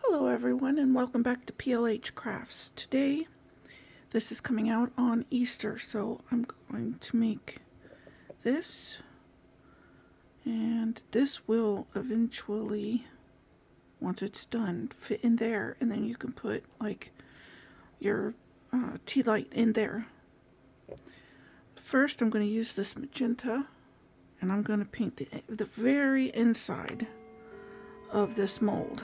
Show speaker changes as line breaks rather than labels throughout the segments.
Hello everyone and welcome back to PLH Crafts. Today, this is coming out on Easter, so I'm going to make this, and this will eventually, once it's done, fit in there, and then you can put like your tea light in there. First, I'm going to use this magenta, and I'm going to paint the very inside of this mold.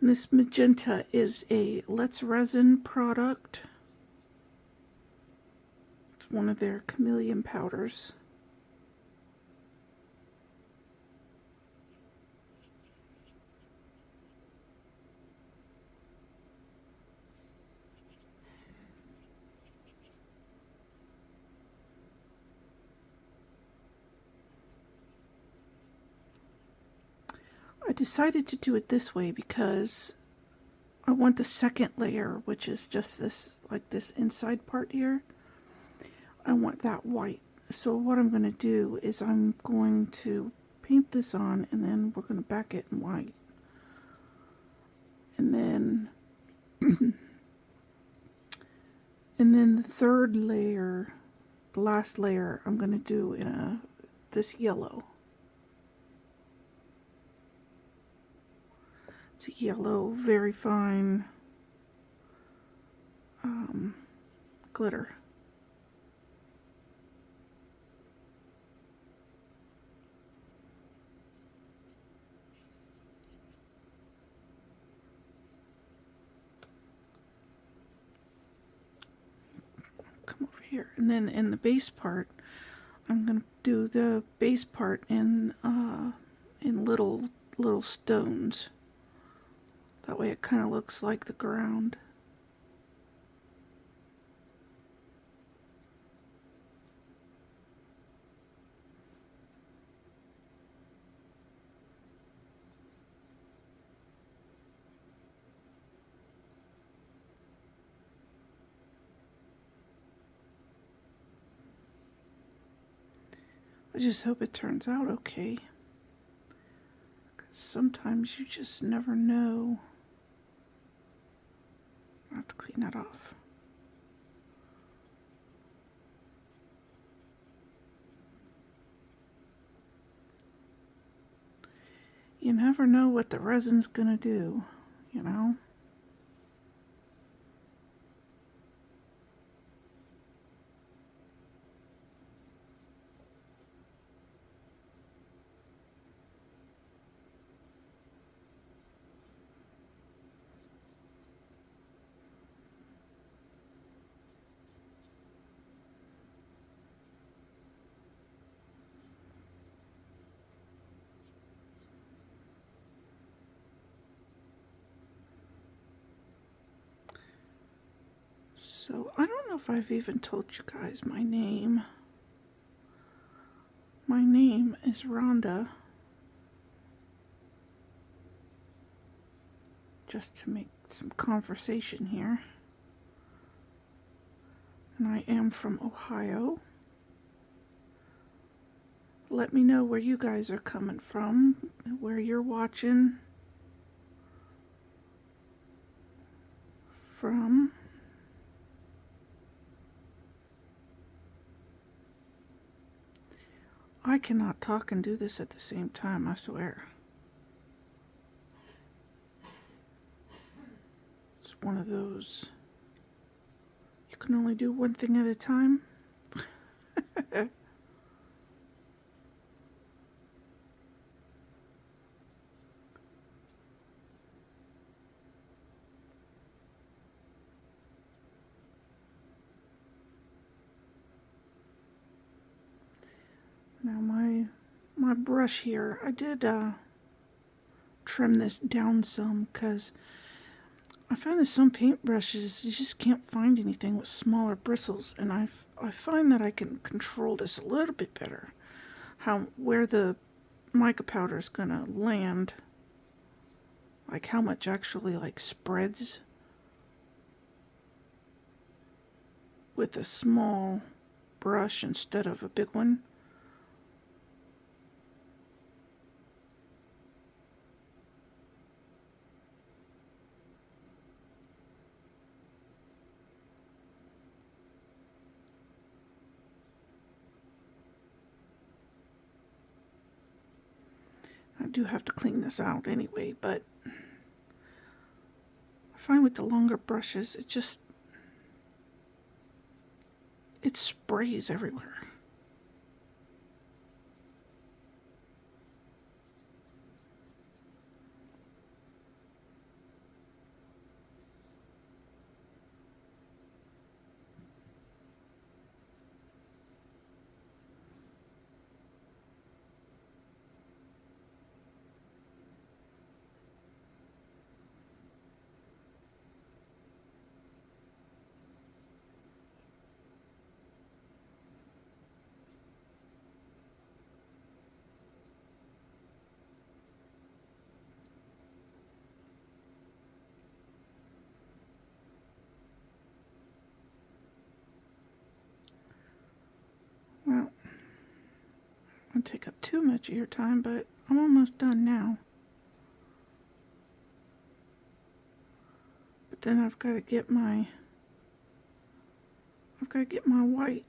And this magenta is a Let's Resin product. It's one of their chameleon powders. I decided to do it this way because I want the second layer, which is just this, like this inside part here. I want that white. So what I'm going to do is I'm going to paint this on, and then we're going to back it in white. And then the third layer, the last layer, I'm going to do in this yellow. It's a yellow, very fine glitter. Come over here, and then in the base part, I'm going to do the base part in little stones. That way it kind of looks like the ground. I just hope it turns out okay. 'Cause sometimes you just never know. I have to clean that off. You never know what the resin's gonna do, you know? So, I don't know if I've even told you guys my name. My name is Rhonda. Just to make some conversation here. And I am from Ohio. Let me know where you guys are coming from, where you're watching from. I cannot talk and do this at the same time, I swear. It's one of those. You can only do one thing at a time. Now my brush here, I did trim this down some because I find that some paintbrushes, you just can't find anything with smaller bristles, and I find that I can control this a little bit better. Where the mica powder is gonna land, like how much actually like spreads. with a small brush instead of a big one. I do have to clean this out anyway, but I find with the longer brushes, it sprays everywhere. Well, I won't take up too much of your time, but I'm almost done now. But then I've got to get my white.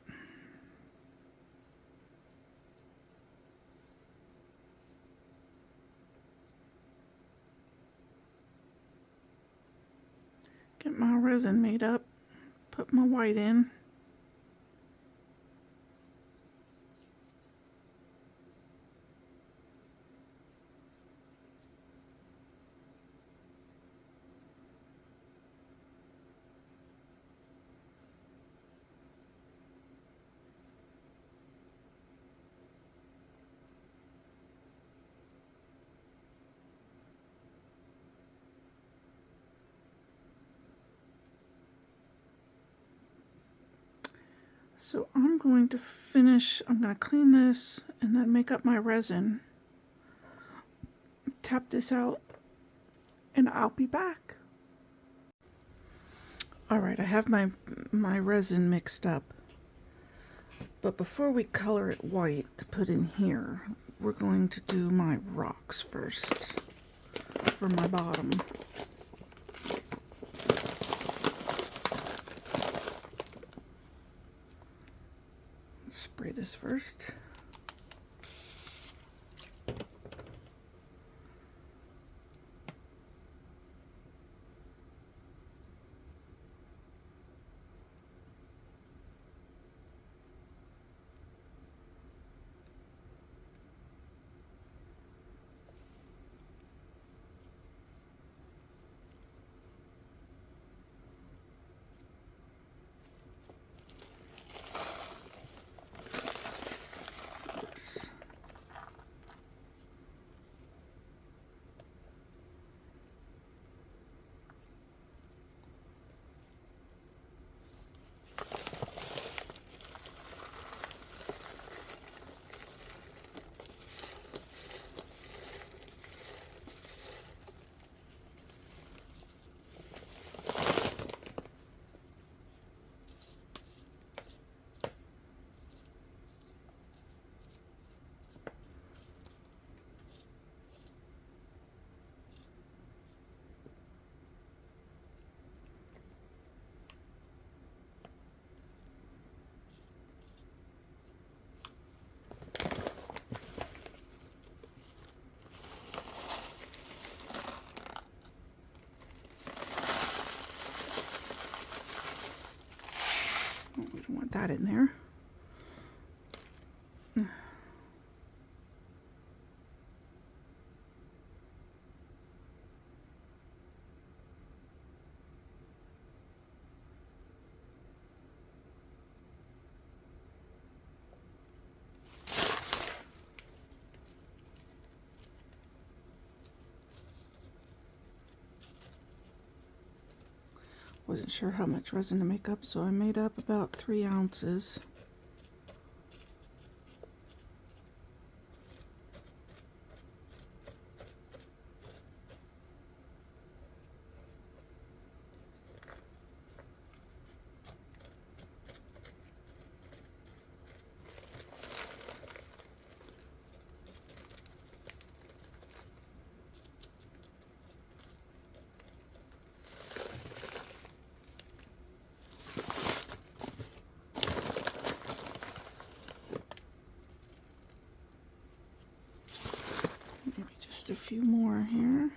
Get my resin made up, put my white in. So I'm going to clean this and then make up my resin. Tap this out and I'll be back. Alright, I have my resin mixed up. But before we color it white to put in here, we're going to do my rocks first for my bottom. Spray this first. We don't want that in there. Wasn't sure how much resin to make up, so I made up about 3 ounces. few more here.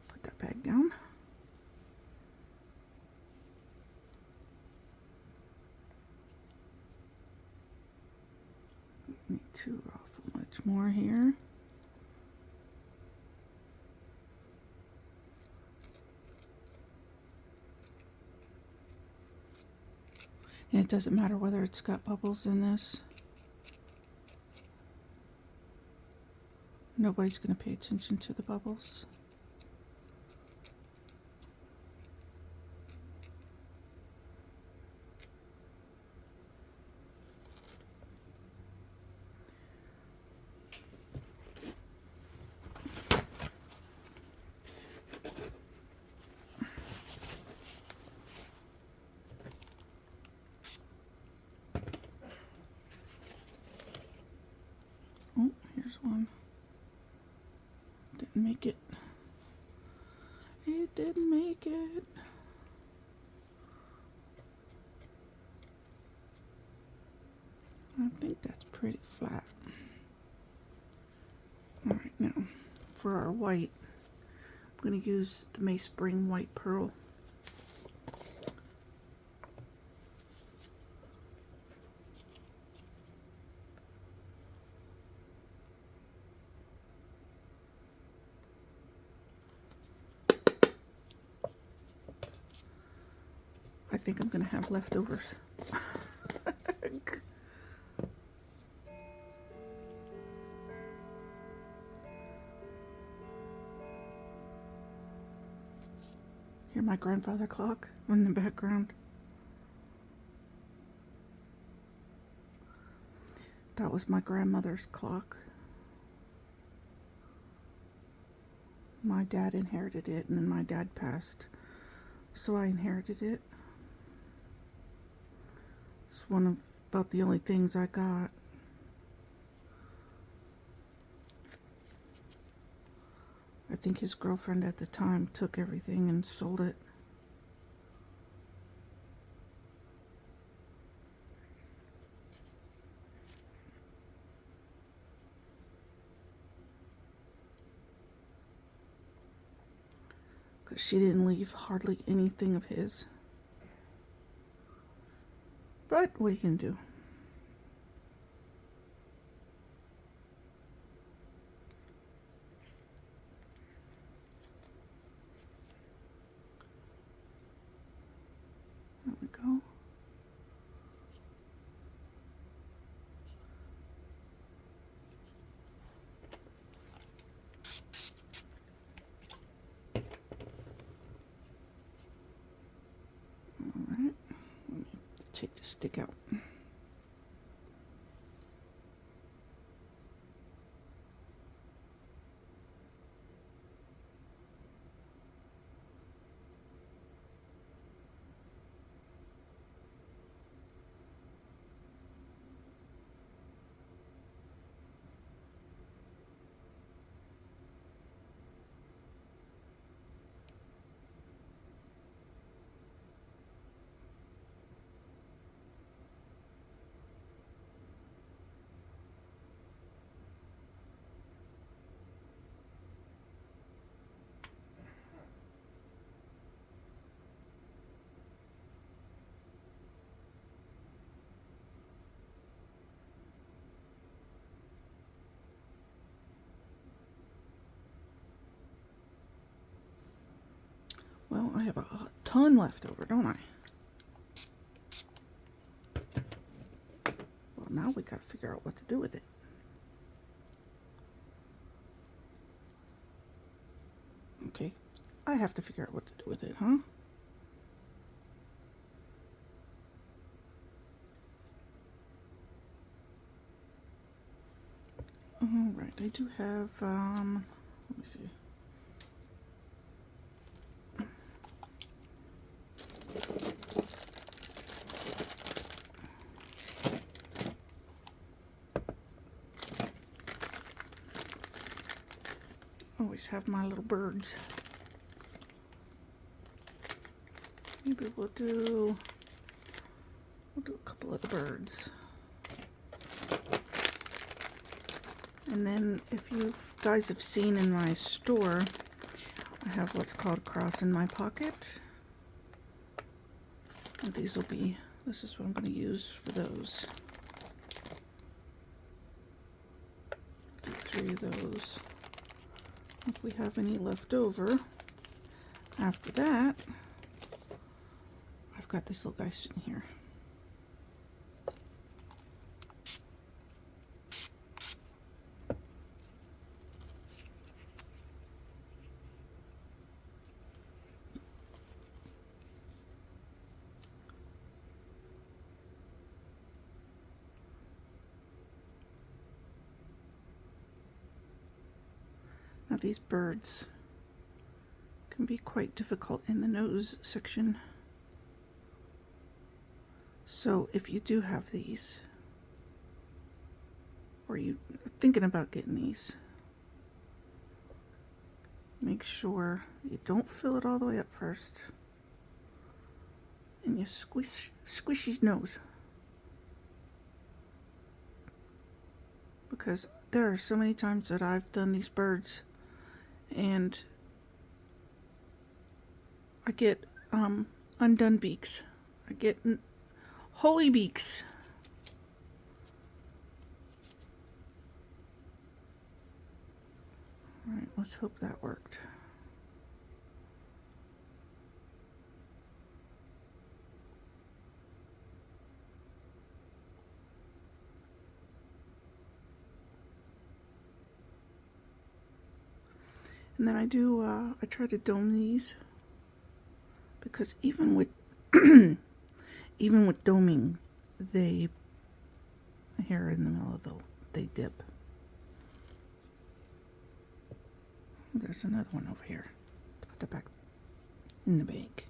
Put that bag down. Need too awful much more here. And it doesn't matter whether it's got bubbles in this. Nobody's going to pay attention to the bubbles. Oh, here's one. Didn't make it. It didn't make it. I think that's pretty flat. Alright, now for our white, I'm going to use the Mace Spring White Pearl. I think I'm going to have leftovers. Hear my grandfather clock in the background. That was my grandmother's clock. My dad inherited it, and then my dad passed, so I inherited it. It's one of about the only things I got. I think his girlfriend at the time took everything and sold it. Because she didn't leave hardly anything of his. But what are you going to do? There we go. Alright, let me take the stick out. Well, I have a ton left over, don't I? Well, now we gotta figure out what to do with it. Okay, I have to figure out what to do with it, huh? Alright, I do have, let me see. always have my little birds. Maybe we'll do a couple of the birds. And then if you guys have seen in my store, I have what's called Cross in My Pocket. And this is what I'm going to use for those. Do 3 of those. If we have any left over, after that, I've got this little guy sitting here. Now these birds can be quite difficult in the nose section. So if you do have these, or you're thinking about getting these, make sure you don't fill it all the way up first. And you squish his nose. Because there are so many times that I've done these birds and I get undone beaks. I get holy beaks. Alright, let's hope that worked. And then I try to dome these, because even with even with doming, they here in the middle of they dip. There's another one over here. Put that back in the bag.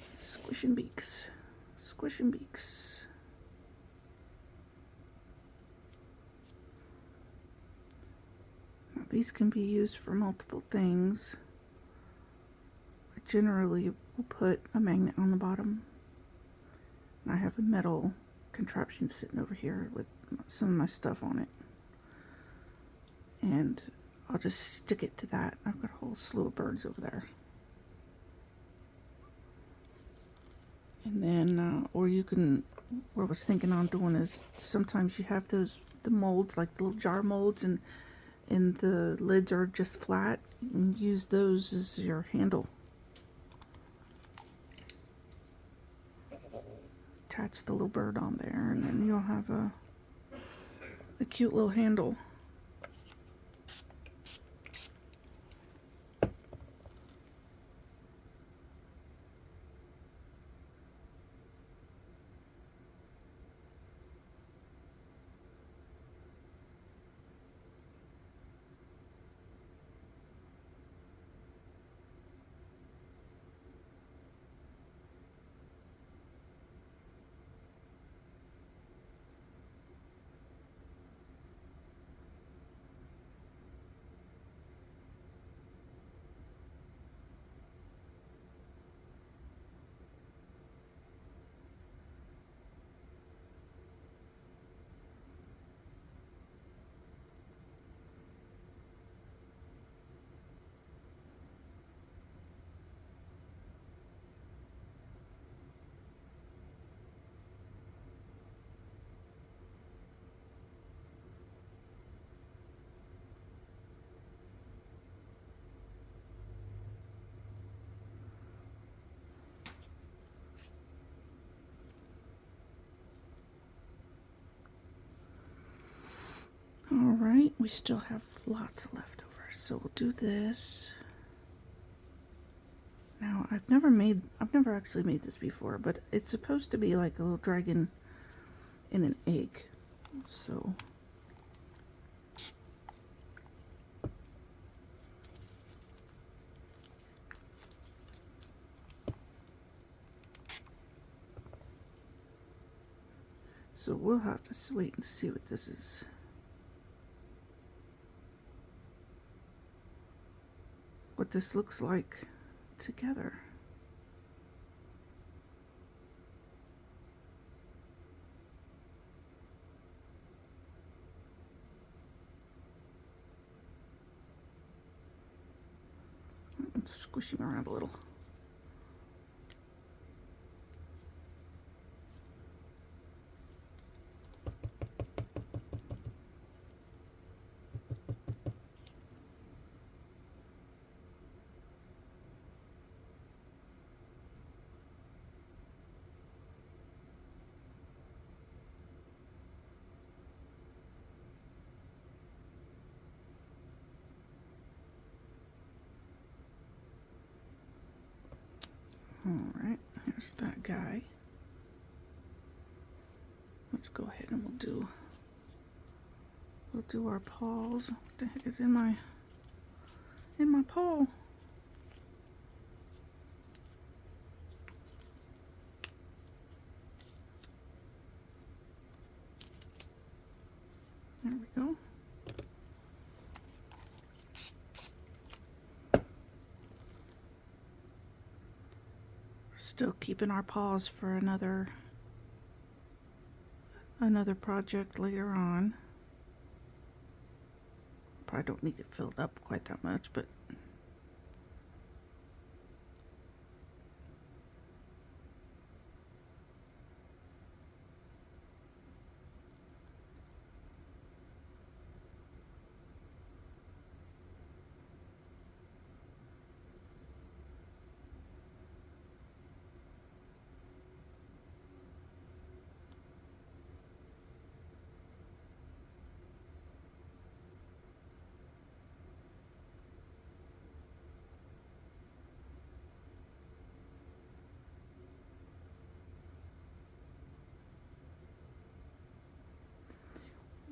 Squishing beaks. Squishing beaks. Now, these can be used for multiple things. I generally will put a magnet on the bottom. And I have a metal contraption sitting over here with some of my stuff on it. And I'll just stick it to that. I've got a whole slew of birds over there. And then, or you can, what I was thinking on doing is, sometimes you have the molds, like the little jar molds, and the lids are just flat. You can use those as your handle. Attach the little bird on there, and then you'll have a cute little handle. Alright, we still have lots of leftovers. So we'll do this. Now I've never actually made this before, but it's supposed to be like a little dragon in an egg. So we'll have to wait and see what this is. What this looks like together. Let's squish him around a little. Alright, here's that guy. Let's go ahead and we'll do our paws. What the heck is in my paw? There we go. Still keeping our paws for another project later on. Probably don't need it filled up quite that much, but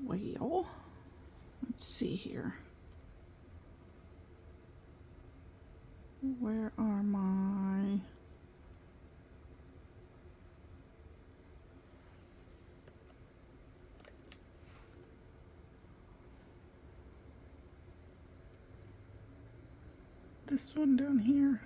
well, let's see here. Where are my... This one down here.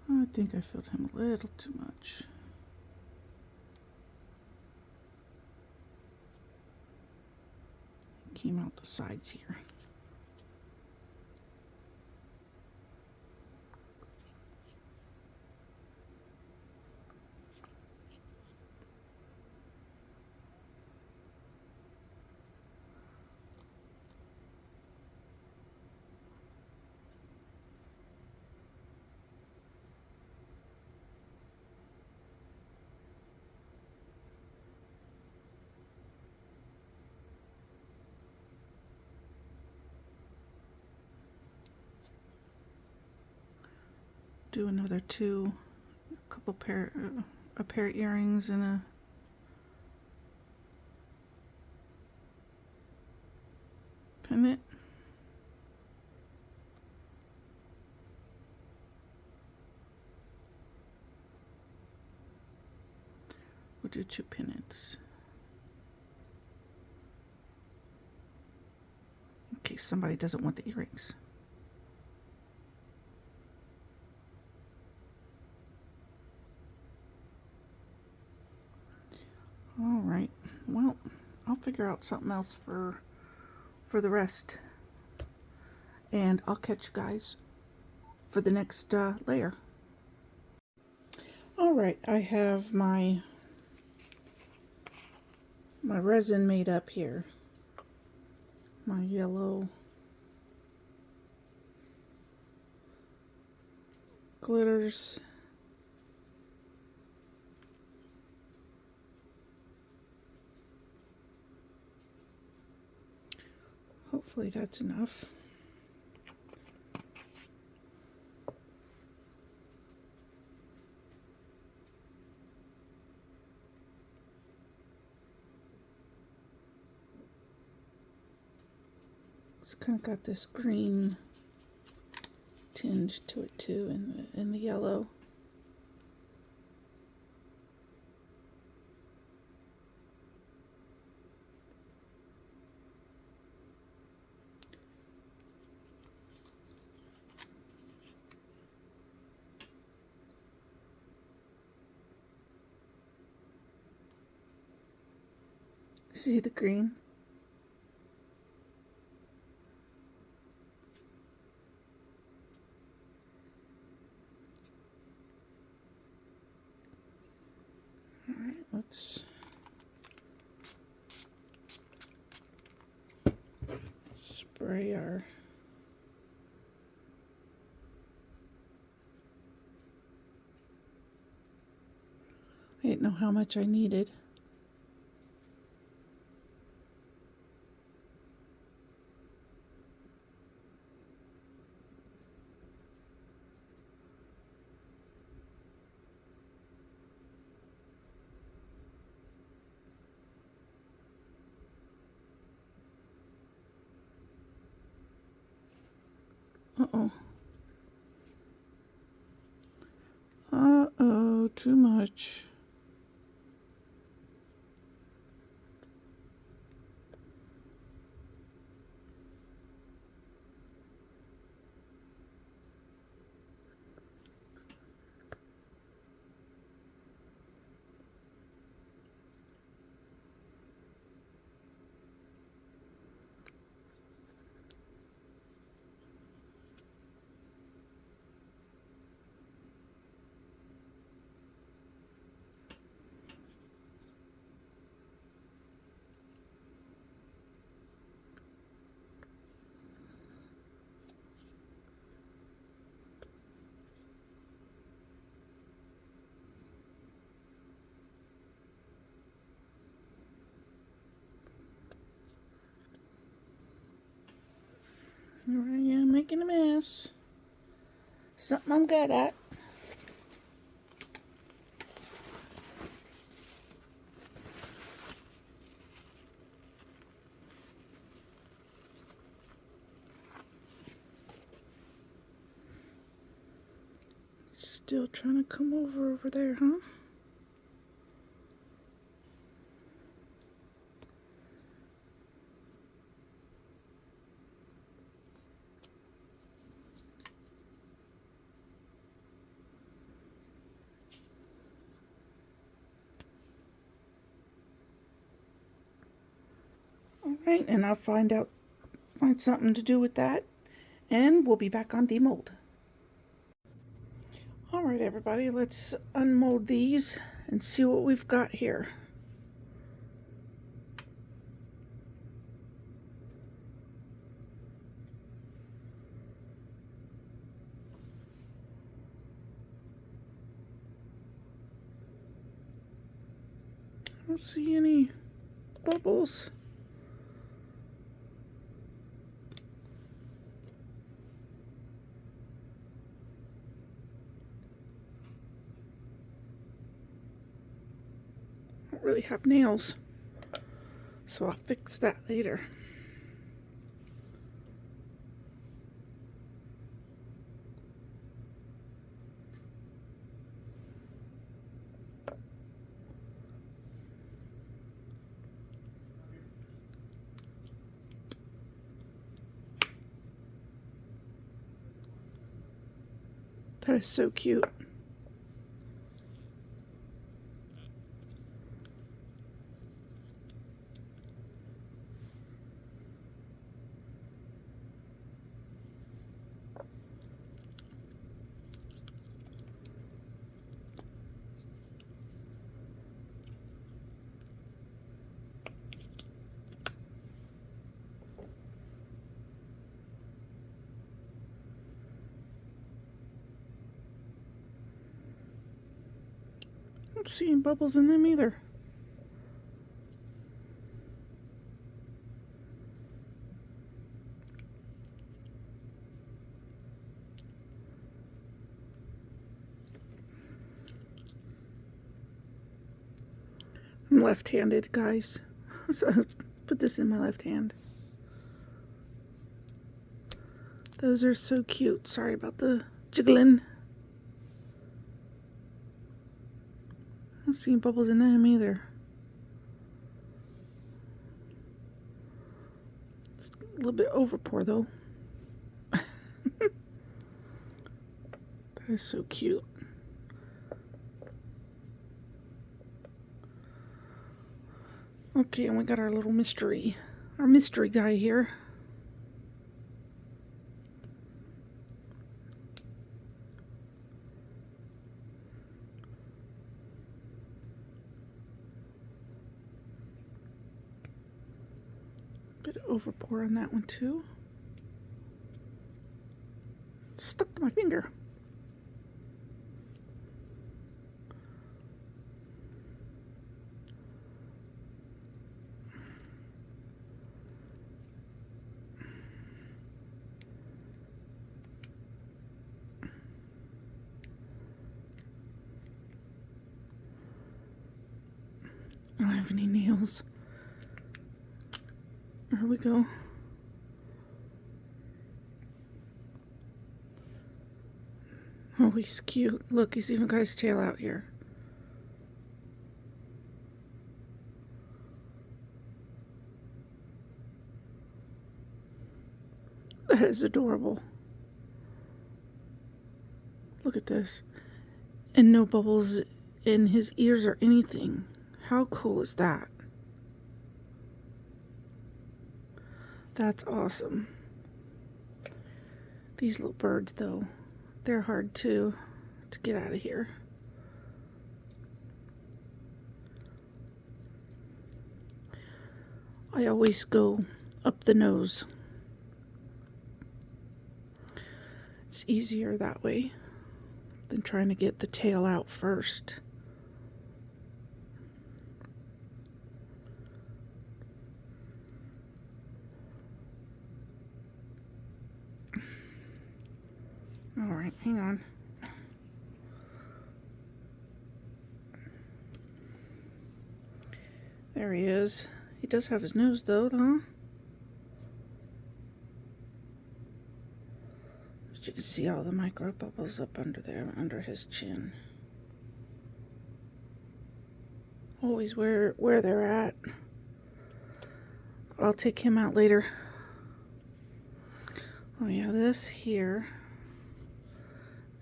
I think I filled him a little too much. Came out the sides here. Do another two, a pair of earrings and a pendant. We'll do two pendants. In case somebody doesn't want the earrings. All right. Well, I'll figure out something else for the rest. And I'll catch you guys for the next layer. Alright, I have my resin made up here. My yellow glitters. Hopefully that's enough. It's kind of got this green tinge to it too in the yellow. See the green? Alright, let's spray our I didn't know how much I needed. Uh-oh. Uh-oh, too much. Here I am making a mess. Something I'm good at. Still trying to come over there, huh? Alright, and I'll find something to do with that, and we'll be back on demold. Alright everybody, let's unmold these and see what we've got here. I don't see any bubbles. I don't really have nails, so I'll fix that later. That is so cute. don't see any bubbles in them either. I'm left-handed, guys, so let's put this in my left hand. Those are so cute. Sorry about the jiggling. I don't see any bubbles in them either. It's a little bit over pour though. That is so cute. Okay, and we got our little mystery guy here. Bit of over pour on that one too. Stuck to my finger. I don't have any nails. There we go. Oh, he's cute. Look, he's even got his tail out here. That is adorable. Look at this. And no bubbles in his ears or anything. How cool is that? That's awesome. These little birds, though, they're hard to get out of here. I always go up the nose. It's easier that way than trying to get the tail out first. All right, hang on. There he is. He does have his nose though, huh? But you can see all the micro bubbles up under there, under his chin. Always where they're at. I'll take him out later. Oh yeah, this here.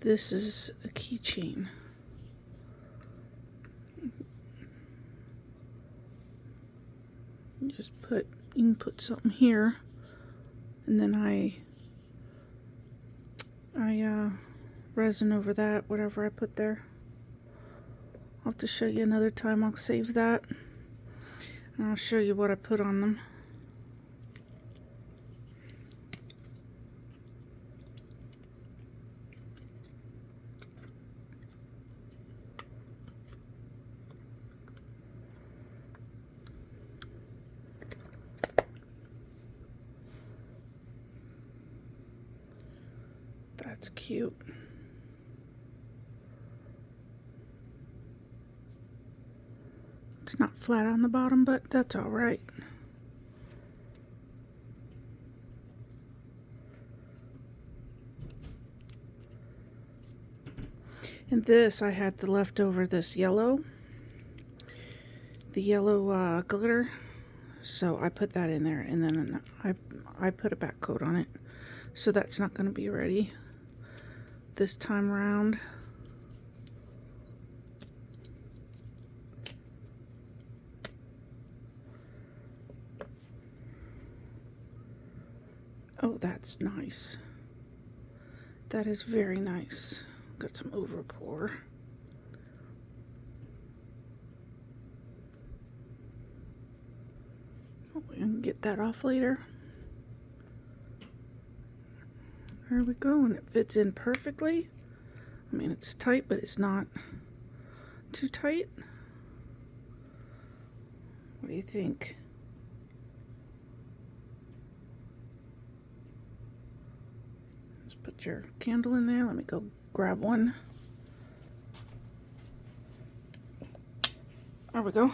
This is a keychain. You can put something here, and then I resin over that, whatever I put there. I'll have to show you another time. I'll save that, and I'll show you what I put on them. That's cute. It's not flat on the bottom, but that's all right. And this, I had the leftover, this yellow. The yellow glitter. So I put that in there, and then I put a back coat on it. So that's not going to be ready this time around. Oh, that's nice. That is very nice. Got some over pour. Oh, we can get that off later. There we go, and it fits in perfectly. I mean, it's tight, but it's not too tight? What do you think? Let's put your candle in there. Let me go grab one. There we go.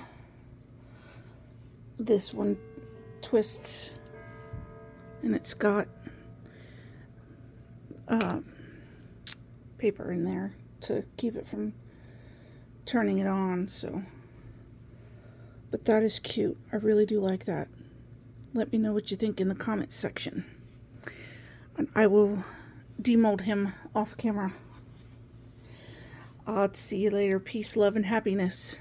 This one twists and it's got paper in there to keep it from turning it on, so. But that is cute. I really do like that. Let me know what you think in the comments section. And I will demold him off camera. I'll see you later. Peace, love, and happiness.